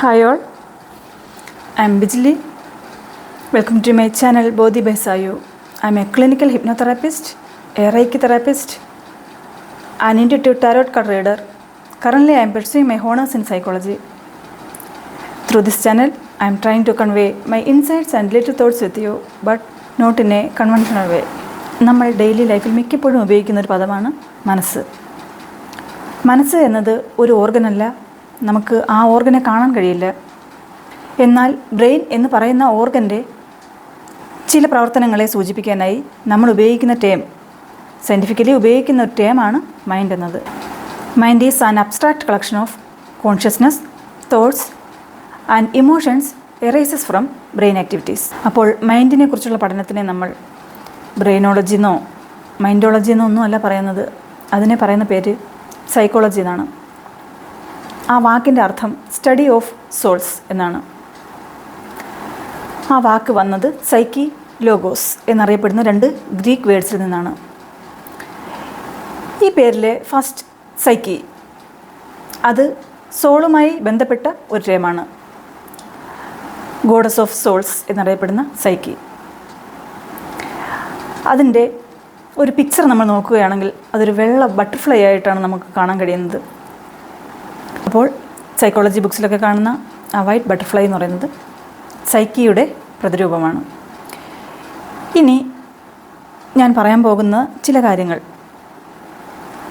Hi all, I am Bijli. Welcome to my channel Bodhi by Sayu. I am a clinical hypnotherapist, a Reiki therapist, an intuitive tarot card reader. Currently I am pursuing my honors in psychology. Through this channel, I am trying to convey my insights and little thoughts with you, but not in a conventional way. നമ്മൾ daily ലൈഫിൽ മിക്കപ്പോഴും ഉപയോഗിക്കുന്ന ഒരു പദമാണ് മനസ്സ്. മനസ്സ് എന്നത് ഒരു ഓർഗനല്ല, നമുക്ക് ആ ഓർഗനെ കാണാൻ കഴിയില്ല. എന്നാൽ ബ്രെയിൻ എന്ന് പറയുന്ന ഓർഗൻ്റെ ചില പ്രവർത്തനങ്ങളെ സൂചിപ്പിക്കാനായി നമ്മൾ ഉപയോഗിക്കുന്ന ടേം, സയൻറ്റിഫിക്കലി ഉപയോഗിക്കുന്ന ഒരു ടേമാണ് മൈൻഡ് എന്നത്. Mind is an abstract collection of consciousness, thoughts and emotions arises from brain activities. അപ്പോൾ മൈൻഡിനെ കുറിച്ചുള്ള പഠനത്തിനെ നമ്മൾ ബ്രെയിനോളജി എന്നോ മൈൻഡോളജി എന്നോ ഒന്നുമല്ല പറയുന്നത്. അതിനെ പറയുന്ന പേര് സൈക്കോളജി എന്നാണ്. ആ വാക്കിൻ്റെ അർത്ഥം സ്റ്റഡി ഓഫ് സോൾസ് എന്നാണ്. ആ വാക്ക് വന്നത് സൈക്കി, ലോഗോസ് എന്നറിയപ്പെടുന്ന രണ്ട് ഗ്രീക്ക് വേർഡ്സിൽ നിന്നാണ്. ഈ പേരിലെ ഫസ്റ്റ് സൈക്കി, അത് സോളുമായി ബന്ധപ്പെട്ട ഒരു ടേമാണ്. ഗോഡസ് ഓഫ് സോൾസ് എന്നറിയപ്പെടുന്ന സൈക്കി. അതിൻ്റെ ഒരു പിക്ചർ നമ്മൾ നോക്കുകയാണെങ്കിൽ അതൊരു വെള്ള ബട്ടർഫ്ലൈ ആയിട്ടാണ് നമുക്ക് കാണാൻ കഴിയുന്നത്. അപ്പോൾ സൈക്കോളജി ബുക്സിലൊക്കെ കാണുന്ന ആ വൈറ്റ് ബട്ടർഫ്ലൈ എന്ന് പറയുന്നത് സൈക്കിയുടെ പ്രതിരൂപമാണ്. ഇനി ഞാൻ പറയാൻ പോകുന്ന ചില കാര്യങ്ങൾ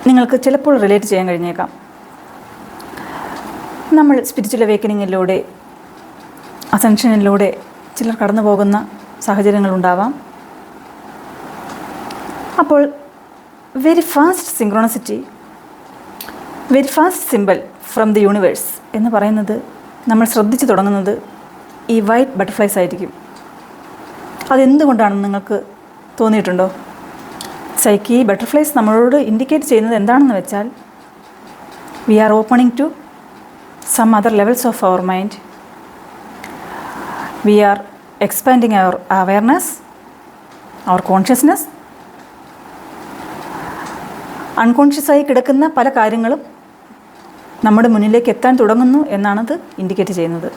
നിങ്ങൾക്ക് ചിലപ്പോൾ റിലേറ്റ് ചെയ്യാൻ കഴിഞ്ഞേക്കാം. നമ്മൾ സ്പിരിച്വൽ അവേക്കനിങ്ങിലൂടെ, അസെൻഷനിലൂടെ ചിലർ കടന്നു പോകുന്ന സാഹചര്യങ്ങളുണ്ടാവാം. അപ്പോൾ very fast synchronicity, very fast simple from the universe എന്ന് പറയുന്നത് നമ്മൾ ശ്രദ്ധിച്ചു തുടങ്ങുന്നത് ഈ വൈറ്റ് ബട്ടർഫ്ലൈസ് ആയിരിക്കും. അതെന്തുകൊണ്ടാണെന്ന് നിങ്ങൾക്ക് തോന്നിയിട്ടുണ്ടോ? സൈക്കി ബട്ടർഫ്ലൈസ് നമ്മളോട് ഇൻഡിക്കേറ്റ് ചെയ്യുന്നത് എന്താണെന്ന് വെച്ചാൽ we are opening to some other levels of our mind. We are expanding our awareness, our consciousness. അൺകോൺഷ്യസായി കിടക്കുന്ന പല കാര്യങ്ങളും നമ്മുടെ മുന്നിലേക്ക് എത്താൻ തുടങ്ങുന്നു എന്നാണത് ഇൻഡിക്കേറ്റ് ചെയ്യുന്നത്.